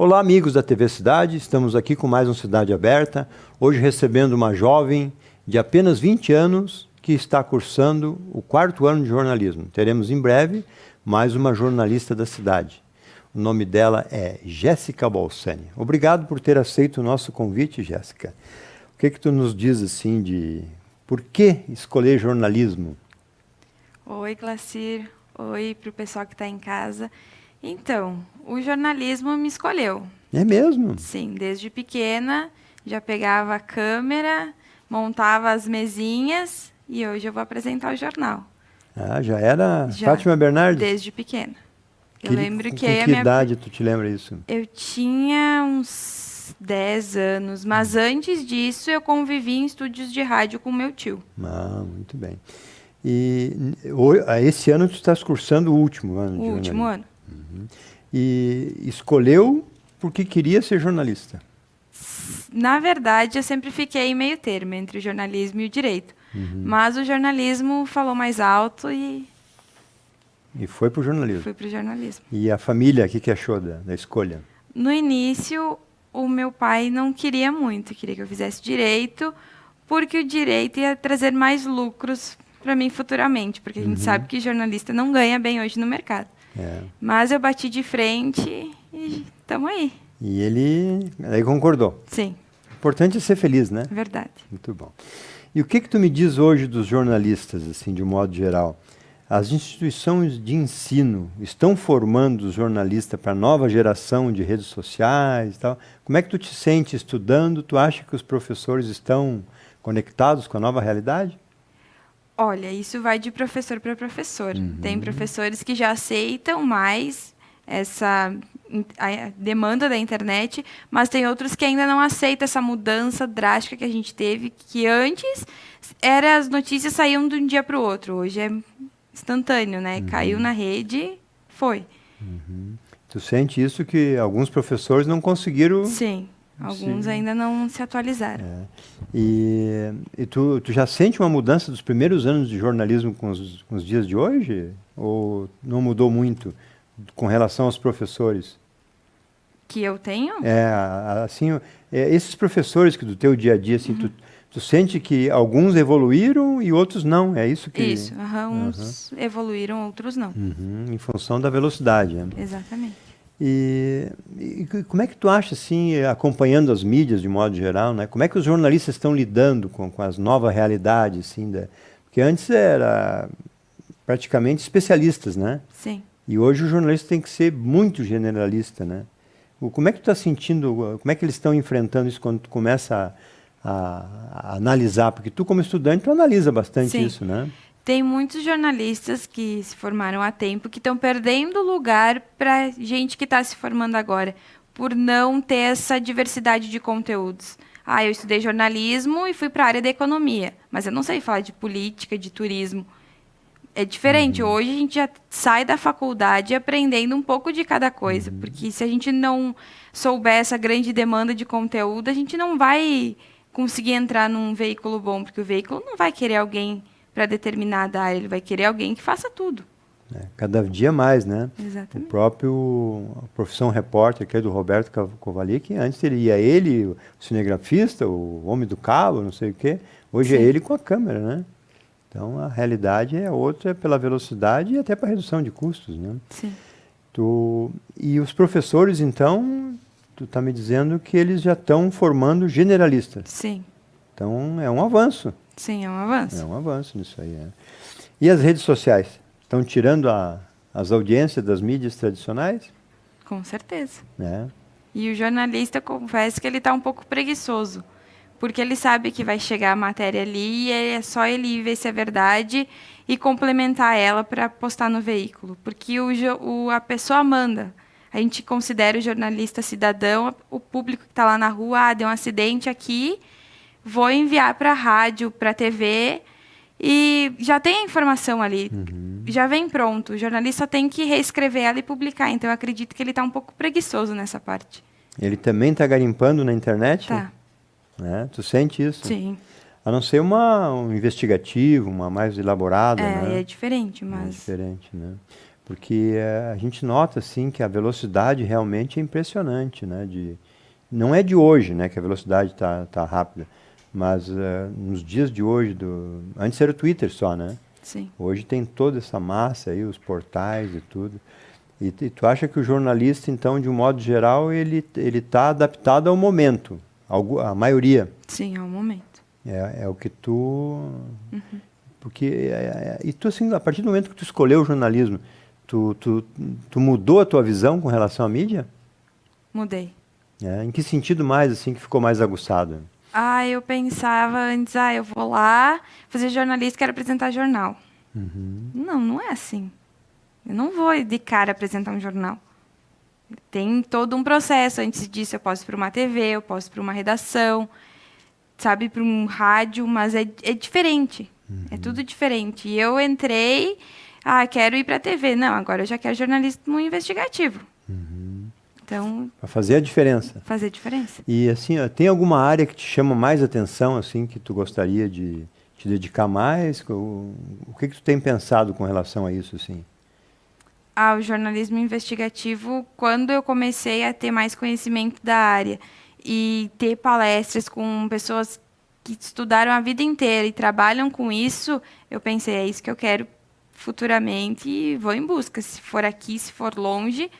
Olá, amigos da TV Cidade, estamos aqui com mais um Cidade Aberta, hoje recebendo uma jovem de apenas 20 anos que está cursando o 4º ano de jornalismo. Teremos em breve mais uma jornalista da cidade. O nome dela é Jéssica Balsani. Obrigado por ter aceito o nosso convite, Jéssica. O que tu nos diz assim de por que escolher jornalismo? Oi, Glacir. Oi para o pessoal que está em casa. Então, o jornalismo me escolheu. É mesmo? Sim, desde pequena já pegava a câmera, montava as mesinhas e hoje eu vou apresentar o jornal. Ah, já era Já, Fátima Bernardes? desde pequena. Eu lembro que com que idade tu te lembra isso? Eu tinha uns 10 anos, mas antes disso eu convivi em estúdios de rádio com meu tio. Ah, muito bem. E esse ano tu estás cursando o último ano de jornalismo? O último ano. Uhum. E escolheu porque queria ser jornalista? Na verdade, eu sempre fiquei meio termo entre o jornalismo e o direito. Uhum. Mas o jornalismo falou mais alto e foi para o jornalismo? Fui para o jornalismo. E a família, o que achou da escolha? No início, o meu pai não queria muito, queria que eu fizesse direito, porque o direito ia trazer mais lucros para mim futuramente, porque a gente sabe que jornalista não ganha bem hoje no mercado. É. Mas eu bati de frente e estamos aí. E ele aí concordou? Sim. O importante é ser feliz, né? Verdade. Muito bom. E o que tu me diz hoje dos jornalistas, assim, de um modo geral? As instituições de ensino estão formando os jornalistas para a nova geração de redes sociais e tal? Como é que tu te sente estudando? Tu acha que os professores estão conectados com a nova realidade? Olha, isso vai de professor para professor. Tem professores que já aceitam mais essa a demanda da internet, mas tem outros que ainda não aceitam essa mudança drástica que a gente teve, que antes as notícias saíam de um dia para o outro. Hoje é instantâneo, né? Caiu na rede, foi. Tu sente isso que alguns professores não conseguiram... Sim, alguns ainda não se atualizaram. É. E tu já sente uma mudança dos primeiros anos de jornalismo com os dias de hoje? Ou não mudou muito com relação aos professores? Que eu tenho? Assim, esses professores que do teu dia a dia, assim, tu sente que alguns evoluíram e outros não, é isso que... Isso, uns evoluíram, outros não. Em função da velocidade. Né? Exatamente. E como é que tu acha, assim, acompanhando as mídias de modo geral, né? Como é que os jornalistas estão lidando com as novas realidades, assim, porque antes era praticamente especialistas, né? Sim. E hoje o jornalista tem que ser muito generalista, né? Como é que tu está sentindo, como é que eles estão enfrentando isso quando tu começa a analisar? Porque tu, como estudante, tu analisa bastante isso, né? Tem muitos jornalistas que se formaram há tempo que estão perdendo lugar para gente que está se formando agora, por não ter essa diversidade de conteúdos. Eu estudei jornalismo e fui para a área da economia, mas eu não sei falar de política, de turismo. É diferente. Hoje a gente já sai da faculdade aprendendo um pouco de cada coisa, porque se a gente não souber essa grande demanda de conteúdo, a gente não vai conseguir entrar num veículo bom, porque o veículo não vai querer alguém para determinada área, ele vai querer alguém que faça tudo. Cada dia mais, né? Exatamente. A profissão repórter, que é do Roberto Cavalic, antes ele, o cinegrafista, o homem do cabo, não sei o quê. Hoje é ele com a câmera, né? Então, a realidade é outra pela velocidade e até para redução de custos, né? Sim. E os professores, então, tu está me dizendo que eles já estão formando generalistas. Sim. Então, é um avanço. Sim, é um avanço. É um avanço nisso aí. E as redes sociais? Estão tirando as audiências das mídias tradicionais? Com certeza. É. E o jornalista, confesso que ele está um pouco preguiçoso, porque ele sabe que vai chegar a matéria ali e é só ele ver se é verdade e complementar ela para postar no veículo, porque a pessoa manda. A gente considera o jornalista cidadão, o público que está lá na rua, deu um acidente aqui, vou enviar para a rádio, para a TV, e já tem a informação ali, já vem pronto. O jornalista tem que reescrever ela e publicar, então eu acredito que ele está um pouco preguiçoso nessa parte. Ele também está garimpando na internet? Tá. Tu sente isso? Sim. A não ser um investigativo, uma mais elaborada, né? É diferente, mas... É diferente, né? Porque a gente nota assim que a velocidade realmente é impressionante, né? Não é de hoje, né, que a velocidade tá rápida, mas nos dias de hoje, antes era o Twitter só, né? Sim. Hoje tem toda essa massa aí, os portais e tudo. E tu acha que o jornalista, então, de um modo geral, ele está adaptado ao momento, a maioria? Sim, ao momento. É o que tu... Porque, e tu, assim, a partir do momento que tu escolheu o jornalismo, tu mudou a tua visão com relação à mídia? Mudei. Em que sentido mais, assim, que ficou mais aguçado? Eu pensava antes, eu vou lá fazer jornalista, quero apresentar jornal. Não é assim. Eu não vou de cara apresentar um jornal. Tem todo um processo. Antes disso, eu posso ir para uma TV, eu posso ir para uma redação, sabe, para um rádio, mas é diferente. É tudo diferente. E eu entrei, quero ir para a TV. Não, agora eu já quero jornalismo investigativo. Então, para fazer a diferença. Fazer diferença. E assim, tem alguma área que te chama mais atenção, assim, que tu gostaria de te dedicar mais? O que tu tem pensado com relação a isso, assim? O jornalismo investigativo, quando eu comecei a ter mais conhecimento da área e ter palestras com pessoas que estudaram a vida inteira e trabalham com isso, eu pensei, é isso que eu quero futuramente e vou em busca. Se for aqui, se for longe,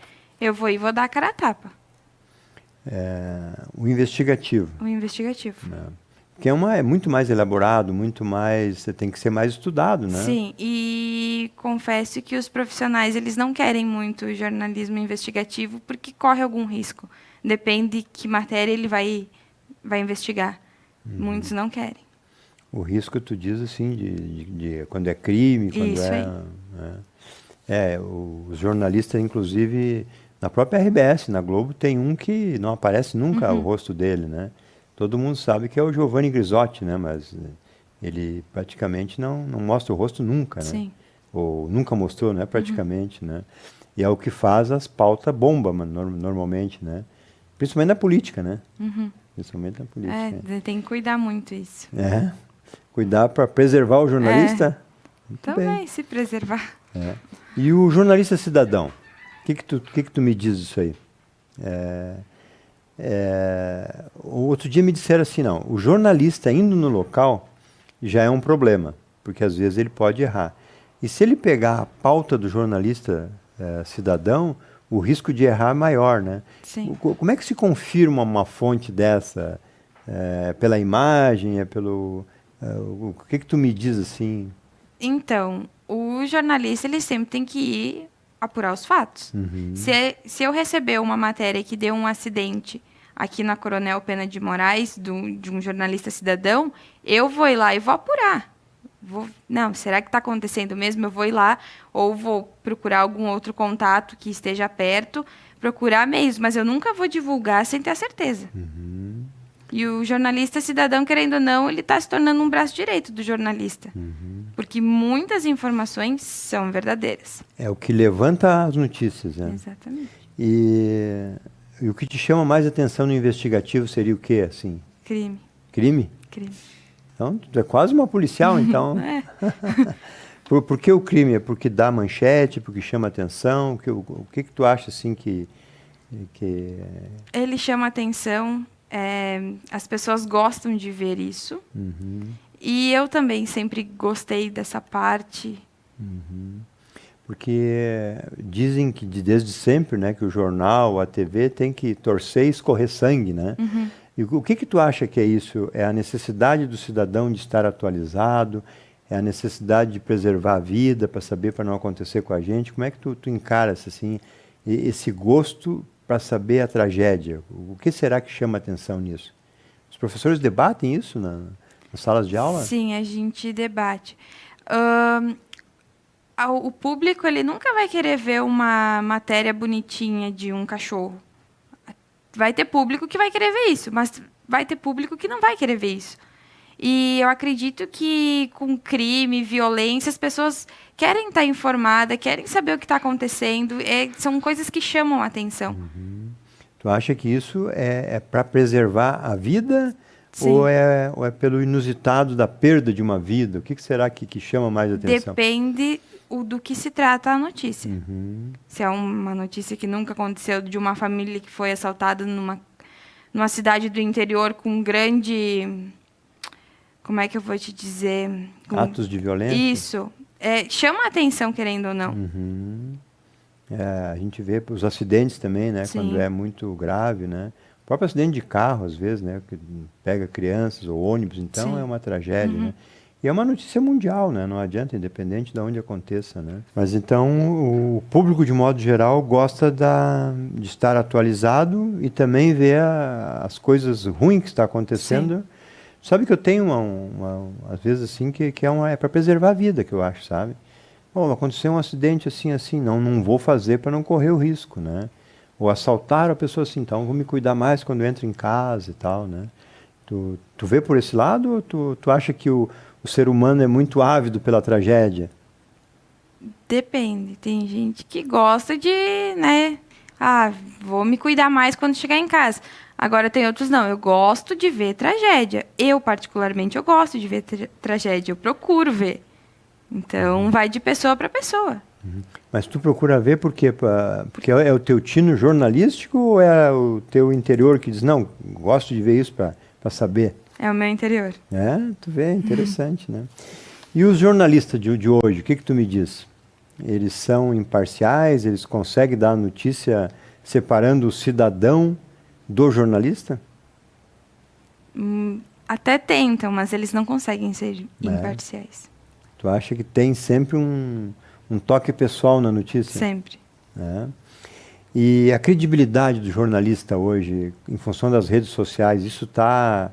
eu vou e vou dar a cara a tapa. O investigativo. O investigativo. Porque é muito mais elaborado, muito mais... Você tem que ser mais estudado, né? Sim, e confesso que os profissionais, eles não querem muito o jornalismo investigativo porque corre algum risco. Depende que matéria ele vai investigar. Muitos não querem. O risco, tu diz assim, de quando é crime, quando Isso aí. Os jornalistas, inclusive, na própria RBS, na Globo, tem um que não aparece nunca o rosto dele, né? Todo mundo sabe que é o Giovanni Grisotti, né? Mas ele praticamente não mostra o rosto nunca, né? Sim. Ou nunca mostrou, né? Praticamente, né? E é o que faz as pautas bomba, normalmente, né? Principalmente na política, né? Principalmente na política. Tem que cuidar muito isso. Cuidar para preservar o jornalista? Muito Também bem. se preservar. E o jornalista cidadão? O que tu me diz isso aí? Outro dia me disseram assim, não, o jornalista indo no local já é um problema, porque às vezes ele pode errar. E se ele pegar a pauta do jornalista cidadão, o risco de errar é maior, né? Sim. Como é que se confirma uma fonte dessa? Pela imagem? O que tu me diz assim? Então, o jornalista, ele sempre tem que ir apurar os fatos. Se eu receber uma matéria que deu um acidente aqui na Coronel Pena de Moraes, de um jornalista cidadão, eu vou ir lá e vou apurar. Não, será que está acontecendo mesmo? Eu vou ir lá, ou vou procurar algum outro contato que esteja perto, procurar mesmo, mas eu nunca vou divulgar sem ter a certeza. E o jornalista cidadão, querendo ou não, ele está se tornando um braço direito do jornalista. Porque muitas informações são verdadeiras. É o que levanta as notícias, né? Exatamente. E o que te chama mais atenção no investigativo seria o quê, assim? Crime. Crime? Crime. Então, tu é quase uma policial, então. Por que o crime? É porque dá manchete, porque chama atenção? O que tu acha, assim, que... Ele chama atenção, as pessoas gostam de ver isso. E eu também sempre gostei dessa parte. Porque dizem que desde sempre, né, que o jornal, a TV tem que torcer e escorrer sangue, né? E o que tu acha que é isso? É a necessidade do cidadão de estar atualizado? É a necessidade de preservar a vida para saber, para não acontecer com a gente? Como é que tu encaras assim, esse gosto para saber a tragédia? O que será que chama atenção nisso? Os professores debatem isso nas salas de aula? Sim, a gente debate. O público, ele nunca vai querer ver uma matéria bonitinha de um cachorro. Vai ter público que vai querer ver isso, mas vai ter público que não vai querer ver isso. E eu acredito que com crime, violência, as pessoas querem estar informadas, querem saber o que está acontecendo. São coisas que chamam a atenção. Tu acha que isso é para preservar a vida? Sim. Ou é pelo inusitado da perda de uma vida? O que será que chama mais atenção? Depende o do que se trata a notícia. Uhum. Se é uma notícia que nunca aconteceu, de uma família que foi assaltada numa cidade do interior com grande... Como é que eu vou te dizer? Atos de violência? Isso. Chama a atenção, querendo ou não. Uhum. A gente vê os acidentes também, né? Sim. Quando é muito grave, né? O próprio acidente de carro, às vezes, né? Que pega crianças ou ônibus, então Sim. é uma tragédia, né? E é uma notícia mundial, né? Não adianta, independente de onde aconteça, né? Mas então o público, de modo geral, gosta de estar atualizado e também ver as coisas ruins que está acontecendo. Sim. Sabe que eu tenho às vezes assim, que é para preservar a vida, que eu acho, sabe? Bom, aconteceu um acidente assim, não vou fazer para não correr o risco, né? Ou assaltaram a pessoa assim, então vou me cuidar mais quando entro em casa e tal, né? Tu vê por esse lado ou tu acha que o ser humano é muito ávido pela tragédia? Depende. Tem gente que gosta de, né? Vou me cuidar mais quando chegar em casa. Agora tem outros não. Eu gosto de ver tragédia. Eu, particularmente, eu gosto de ver tragédia. Eu procuro ver. Então, vai de pessoa para pessoa. Mas tu procura ver por quê? Porque é o teu tino jornalístico ou é o teu interior que diz, não, gosto de ver isso para saber? É o meu interior. Tu vê, interessante, né? E os jornalistas de hoje, o que tu me diz? Eles são imparciais? Eles conseguem dar notícia separando o cidadão do jornalista? Até tentam, mas eles não conseguem ser imparciais. Tu acha que tem sempre um toque pessoal na notícia? Sempre. E a credibilidade do jornalista hoje, em função das redes sociais, isso está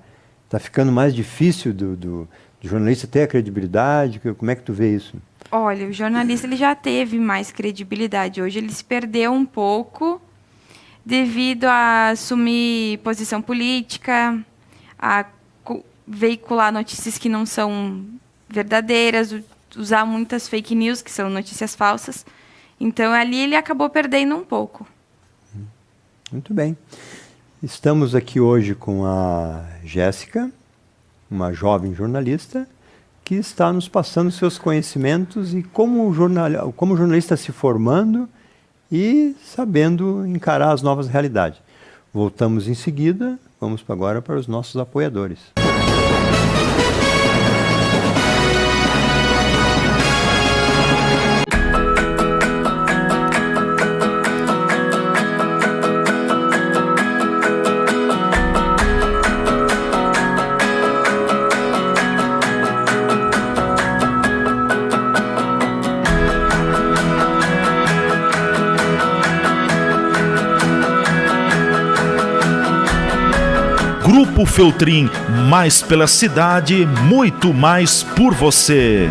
ficando mais difícil do jornalista ter a credibilidade? Como é que tu vê isso? Olha, o jornalista ele já teve mais credibilidade. Hoje ele se perdeu um pouco devido a assumir posição política, a veicular notícias que não são verdadeiras, usar muitas fake news, que são notícias falsas. Então, ali ele acabou perdendo um pouco. Muito bem. Estamos aqui hoje com a Jéssica, uma jovem jornalista, que está nos passando seus conhecimentos e como jornalista se formando e sabendo encarar as novas realidades. Voltamos em seguida, vamos agora para os nossos apoiadores. Grupo Feltrin, mais pela cidade, muito mais por você.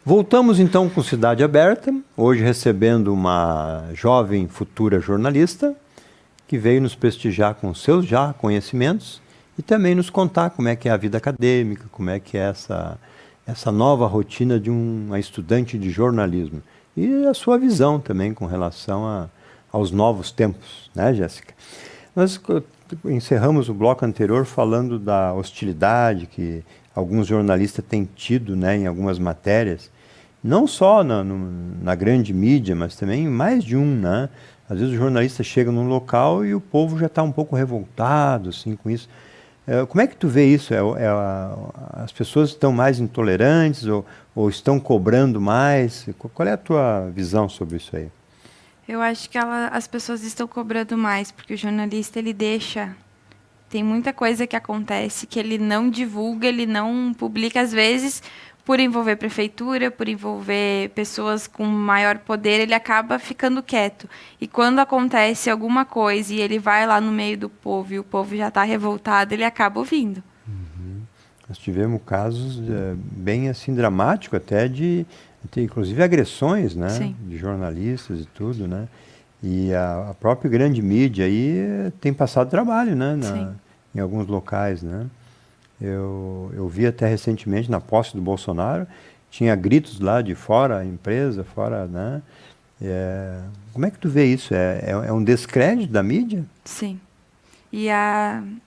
Voltamos então com Cidade Aberta, hoje recebendo uma jovem futura jornalista que veio nos prestigiar com seus já conhecimentos e também nos contar como é que é a vida acadêmica, como é que é essa nova rotina de uma estudante de jornalismo. E a sua visão também com relação aos novos tempos, né, Jéssica? Nós encerramos o bloco anterior falando da hostilidade que alguns jornalistas têm tido, né, em algumas matérias, não só na grande mídia, mas também em mais de um, né? Às vezes o jornalista chega num local e o povo já está um pouco revoltado assim, com isso. Como é que tu vê isso? As pessoas estão mais intolerantes ou estão cobrando mais? Qual é a tua visão sobre isso aí? Eu acho que as pessoas estão cobrando mais, porque o jornalista ele deixa... Tem muita coisa que acontece que ele não divulga, ele não publica, às vezes, por envolver prefeitura, por envolver pessoas com maior poder, ele acaba ficando quieto. E quando acontece alguma coisa e ele vai lá no meio do povo e o povo já está revoltado, ele acaba ouvindo. Nós tivemos casos bem assim dramáticos até de inclusive agressões, né? Sim. De jornalistas e tudo, né? E a própria grande mídia aí tem passado trabalho, né? Em alguns locais, né? Eu vi até recentemente, na posse do Bolsonaro, tinha gritos lá de fora a empresa, fora, né? Como é que tu vê isso? É um descrédito da mídia? Sim.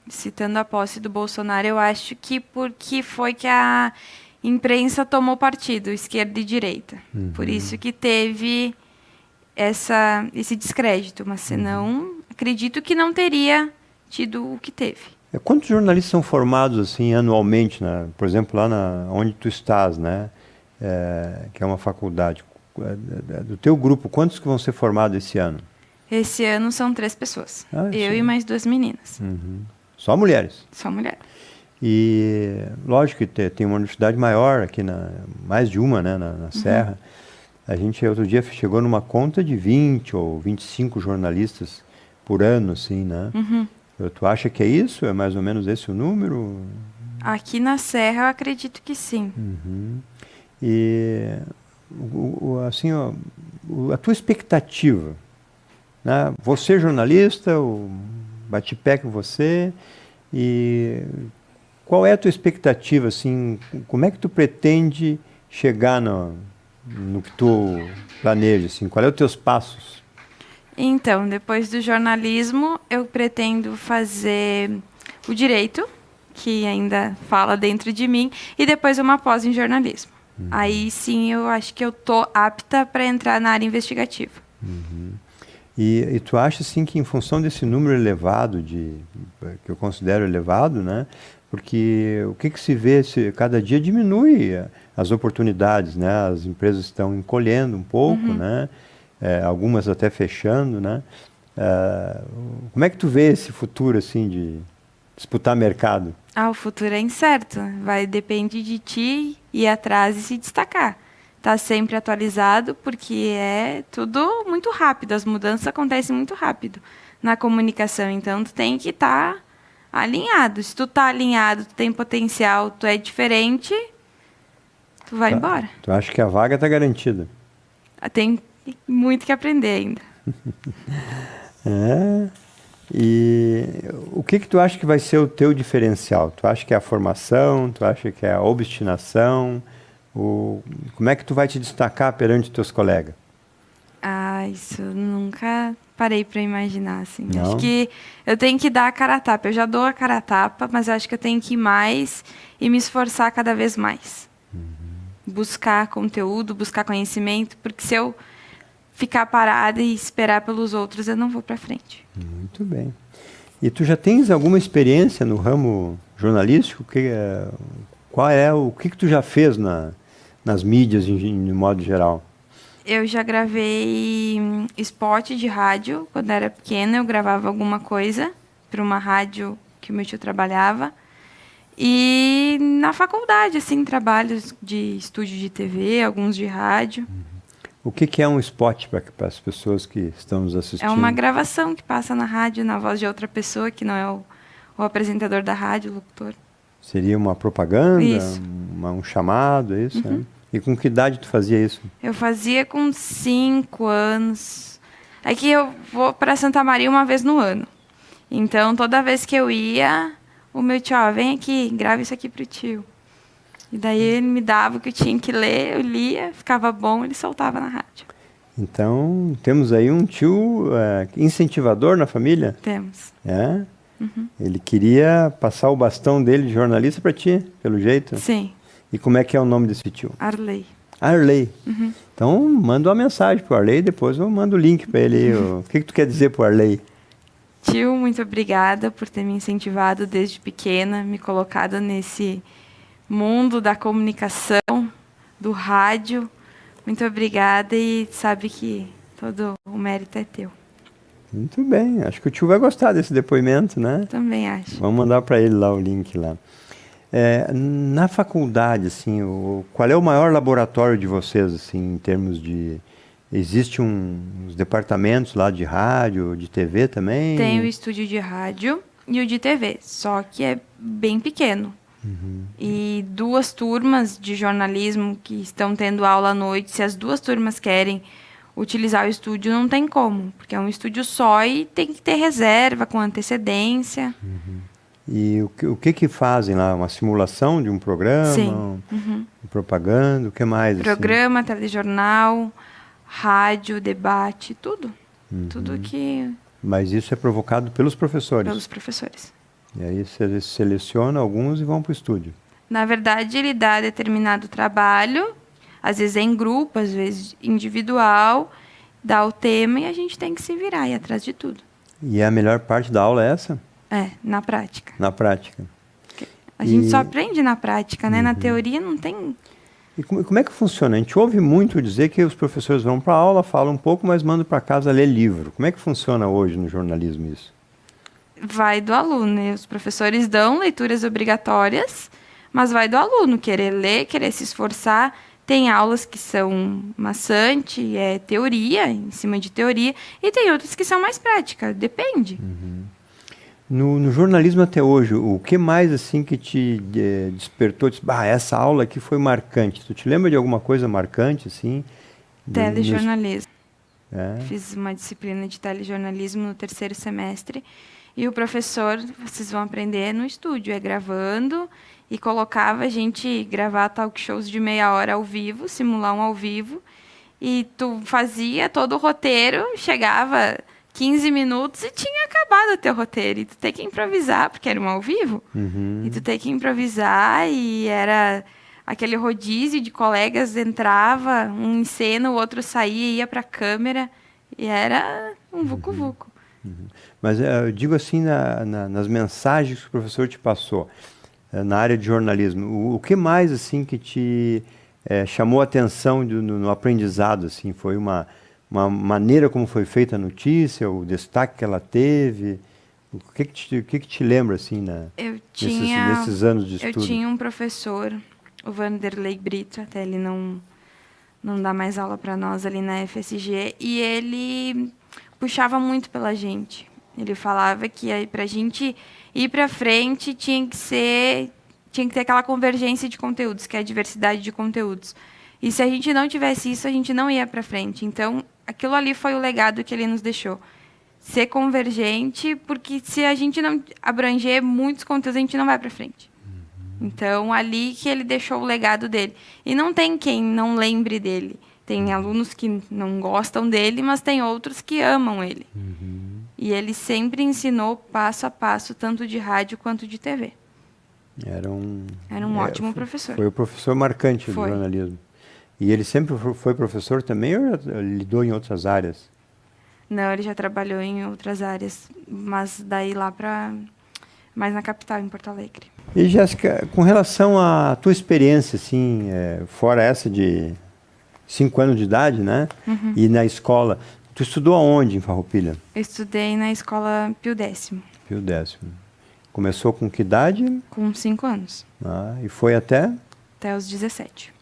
Citando a posse do Bolsonaro, eu acho que porque foi que a imprensa tomou partido, esquerda e direita. Por isso que teve esse descrédito, mas senão, acredito que não teria tido o que teve. Quantos jornalistas são formados assim anualmente, né? Por exemplo, lá onde tu estás, né? Que é uma faculdade. Do teu grupo, quantos que vão ser formados esse ano? Esse ano são 3 pessoas. Eu sim. e mais 2 meninas. Só mulheres? Só mulher. E lógico que tem uma universidade maior aqui, mais de uma, né, na Serra. A gente outro dia chegou numa conta de 20 ou 25 jornalistas por ano, assim, né? Tu acha que é isso? É mais ou menos esse o número? Aqui na Serra eu acredito que sim. E assim, a tua expectativa, né? Você jornalista, bate pé com você, e qual é a tua expectativa, assim, como é que tu pretende chegar no que tu planeja, assim, qual é os teus passos? Então, depois do jornalismo, eu pretendo fazer o direito, que ainda fala dentro de mim, e depois uma pós em jornalismo. Aí sim eu acho que eu tô apta para entrar na área investigativa. E tu acha assim que em função desse número elevado, que eu considero elevado, né? Porque o que se vê, cada dia diminui as oportunidades, né? As empresas estão encolhendo um pouco, né? Algumas até fechando, né? Como é que tu vê esse futuro assim de disputar mercado? O futuro é incerto. Depende de ti ir atrás e se destacar. Tá sempre atualizado, porque é tudo muito rápido. As mudanças acontecem muito rápido na comunicação. Então, tu tem que estar alinhado. Se tu tá alinhado, tu tem potencial, tu é diferente, tu vai embora. Tu acha que a vaga tá garantida? Tem muito que aprender ainda. E o que tu acha que vai ser o teu diferencial? Tu acha que é a formação? Tu acha que é a obstinação? Como é que tu vai te destacar perante teus colegas? Isso eu nunca parei para imaginar, assim. Não? Acho que eu tenho que dar a cara a tapa. Eu já dou a cara a tapa, mas eu acho que eu tenho que ir mais e me esforçar cada vez mais. Buscar conteúdo, buscar conhecimento, porque se eu ficar parada e esperar pelos outros, eu não vou para frente. Muito bem. E tu já tens alguma experiência no ramo jornalístico? O que tu já fez nas mídias, de modo geral? Eu já gravei spot de rádio. Quando era pequena, eu gravava alguma coisa para uma rádio que o meu tio trabalhava. E na faculdade, assim, trabalhos de estúdio de TV, alguns de rádio. O que é um spot para as pessoas que estão nos assistindo? É uma gravação que passa na rádio, na voz de outra pessoa, que não é o apresentador da rádio, o locutor. Seria uma propaganda? Isso. Um chamado, é isso? Né? E com que idade tu fazia isso? Eu fazia com 5 anos. É que eu vou para Santa Maria uma vez no ano. Então, toda vez que eu ia, o meu tio, vem aqui, grava isso aqui pro tio. E daí ele me dava o que eu tinha que ler, eu lia, ficava bom, ele soltava na rádio. Então, temos aí um tio incentivador na família? Temos. É? Ele queria passar o bastão dele de jornalista para ti, pelo jeito? Sim. E como é que é o nome desse tio? Arley. Arley. Então, manda uma mensagem pro Arley, depois eu mando o link para ele. O que tu quer dizer pro Arley? Tio, muito obrigada por ter me incentivado desde pequena, me colocado nesse mundo da comunicação, do rádio. Muito obrigada e sabe que todo o mérito é teu. Muito bem, acho que o tio vai gostar desse depoimento, né? Também acho. Vamos mandar para ele lá o link lá. Na faculdade, assim, qual é o maior laboratório de vocês, assim, em termos de... Existe uns departamentos lá de rádio, de TV também? Tem o estúdio de rádio e o de TV, só que é bem pequeno. E 2 turmas de jornalismo que estão tendo aula à noite, se as 2 turmas querem utilizar o estúdio, não tem como, porque é um estúdio só e tem que ter reserva com antecedência. E o que fazem lá? Uma simulação de um programa? Sim. Propaganda? O que mais? Programa, telejornal, rádio, debate, tudo. Tudo que Mas isso é provocado pelos professores? Pelos professores. E aí você seleciona alguns e vão para o estúdio. Na verdade, ele dá determinado trabalho, às vezes é em grupo, às vezes individual, dá o tema e a gente tem que se virar e ir atrás de tudo. E a melhor parte da aula é essa? É, na prática. Na prática. A gente só aprende na prática, né? Na teoria não tem... E como é que funciona? A gente ouve muito dizer que os professores vão para a aula, falam um pouco, mas mandam para casa ler livro. Como é que funciona hoje no jornalismo isso? Vai do aluno, né? Os professores dão leituras obrigatórias, mas vai do aluno querer ler, querer se esforçar. Tem aulas que são maçante, é teoria, em cima de teoria, e tem outras que são mais prática, depende. No jornalismo até hoje, o que mais assim que te despertou? Essa aula aqui foi marcante. Tu te lembra de alguma coisa marcante assim? Telejornalismo. É? Fiz uma disciplina de telejornalismo no 3º semestre e o professor, vocês vão aprender no estúdio, é gravando, e colocava a gente gravar talk shows de meia hora ao vivo, simular um ao vivo, e tu fazia todo o roteiro, chegava 15 minutos e tinha acabado o teu roteiro, e tu tem que improvisar, porque era um ao vivo, e tu tem que improvisar, e era aquele rodízio de colegas, entrava, um em cena, o outro saía, ia para a câmera, e era um vucu-vucu. Mas eu digo assim, nas mensagens que o professor te passou, na área de jornalismo, o que mais assim que te chamou a atenção no aprendizado? Assim, foi uma maneira como foi feita a notícia, o destaque que ela teve? O que te lembra assim, nesses anos de estudo? Eu tinha um professor, o Vanderlei Brito, até ele não dá mais aula para nós ali na FSG, e ele puxava muito pela gente. Ele falava que para a gente ir para frente tinha que ter aquela convergência de conteúdos, que é a diversidade de conteúdos. E se a gente não tivesse isso, a gente não ia para frente. Então, aquilo ali foi o legado que ele nos deixou. Ser convergente, porque se a gente não abranger muitos conteúdos, a gente não vai para frente. Então, ali que ele deixou o legado dele. E não tem quem não lembre dele. Tem alunos que não gostam dele, mas tem outros que amam ele. E ele sempre ensinou passo a passo, tanto de rádio quanto de TV. Era um ótimo professor. Foi o professor marcante do jornalismo. E ele sempre foi professor também ou lidou em outras áreas? Não, ele já trabalhou em outras áreas, mas daí lá para mais na capital, em Porto Alegre. E Jéssica, com relação à tua experiência, assim, fora essa de 5 anos de idade, né? E na escola, tu estudou aonde em Farroupilha? Eu estudei na escola Pio X. Pio X. Começou com que idade? Com 5 anos. E foi até? Até os 17.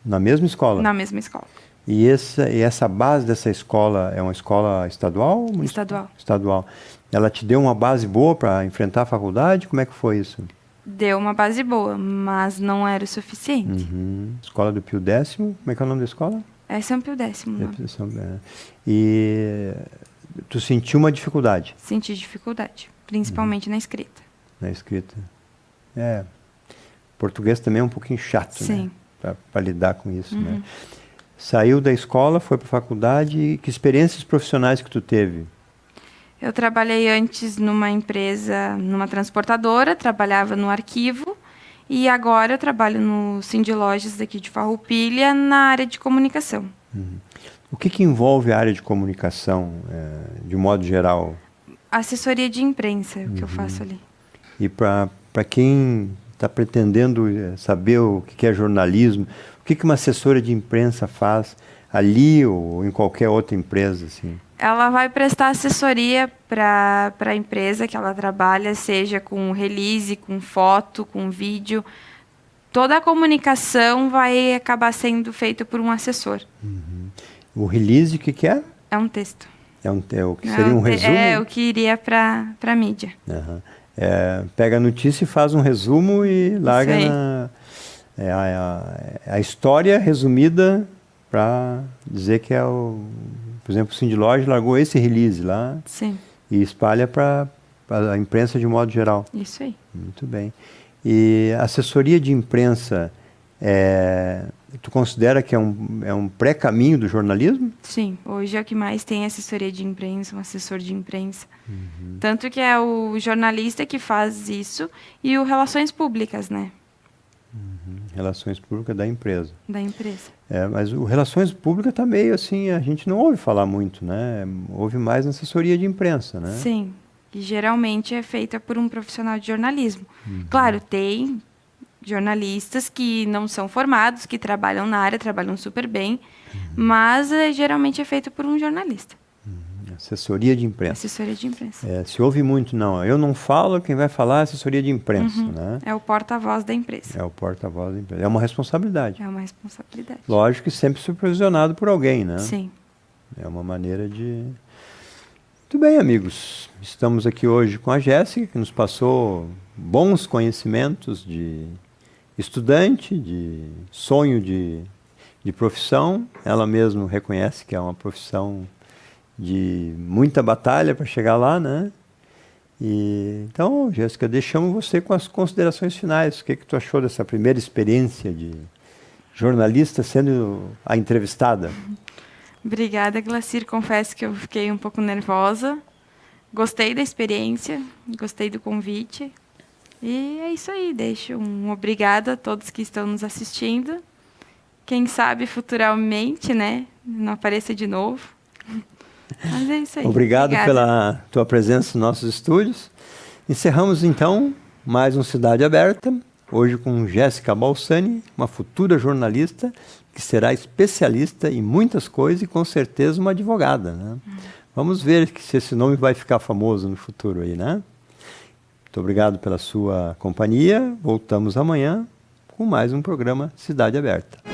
Na mesma escola? Na mesma escola. E essa base dessa escola é uma escola estadual? Estadual. Estadual. Ela te deu uma base boa para enfrentar a faculdade? Como é que foi isso? Deu uma base boa, mas não era o suficiente. Escola do Pio X, como é que é o nome da escola? É São Pio X. E tu sentiu uma dificuldade? Senti dificuldade, principalmente na escrita. Na escrita. Português também é um pouquinho chato, Sim. Né? Para lidar com isso, né? Saiu da escola, foi para a faculdade. Que experiências profissionais que tu teve? Eu trabalhei antes numa empresa, numa transportadora, trabalhava no arquivo, e agora eu trabalho no Cindy Lojas daqui de Farroupilha, na área de comunicação. O que envolve a área de comunicação, de modo geral? Assessoria de imprensa é o que eu faço ali. E para quem está pretendendo saber o que é jornalismo, o que uma assessora de imprensa faz ali ou em qualquer outra empresa, assim? Ela vai prestar assessoria para a empresa que ela trabalha, seja com release, com foto, com vídeo. Toda a comunicação vai acabar sendo feita por um assessor. O release, o que é? É um texto. É o que seria um resumo? É o que iria para a mídia. Pega a notícia e faz um resumo e larga a história resumida para dizer que é por exemplo, o Cindy Lojas largou esse release lá. Sim. E espalha para a imprensa de modo geral. Isso aí. Muito bem. E assessoria de imprensa, Tu considera que é um pré-caminho do jornalismo? Sim, hoje é o que mais tem assessoria de imprensa, um assessor de imprensa. Tanto que é o jornalista que faz isso e o Relações Públicas, né? Relações públicas da empresa. Da empresa. Mas o Relações Públicas está meio assim, a gente não ouve falar muito, né? Ouve mais na assessoria de imprensa, né? Sim, que geralmente é feita por um profissional de jornalismo. Claro, tem jornalistas que não são formados, que trabalham na área, trabalham super bem, mas geralmente é feito por um jornalista. Assessoria de imprensa. Assessoria de imprensa. Se ouve muito, não. Eu não falo, quem vai falar é assessoria de imprensa, né? É o porta-voz da empresa. É o porta-voz da empresa. É uma responsabilidade. É uma responsabilidade. Lógico que sempre supervisionado por alguém, né? Sim. É uma maneira de... Muito bem, amigos. Estamos aqui hoje com a Jéssica, que nos passou bons conhecimentos de estudante, de sonho de profissão. Ela mesma reconhece que é uma profissão de muita batalha para chegar lá, né? Então, Jéssica, deixamos você com as considerações finais. O que tu achou dessa primeira experiência de jornalista sendo a entrevistada? Obrigada, Glacir. Confesso que eu fiquei um pouco nervosa. Gostei da experiência, gostei do convite. E é isso aí. Deixo um obrigado a todos que estão nos assistindo. Quem sabe futuramente, né? Não apareça de novo. Mas é isso aí. Obrigado pela tua presença nos nossos estúdios. Encerramos, então, mais um Cidade Aberta. Hoje com Jéssica Balsani, uma futura jornalista que será especialista em muitas coisas e com certeza uma advogada, né? Vamos ver se esse nome vai ficar famoso no futuro aí, né? Muito obrigado pela sua companhia. Voltamos amanhã com mais um programa Cidade Aberta.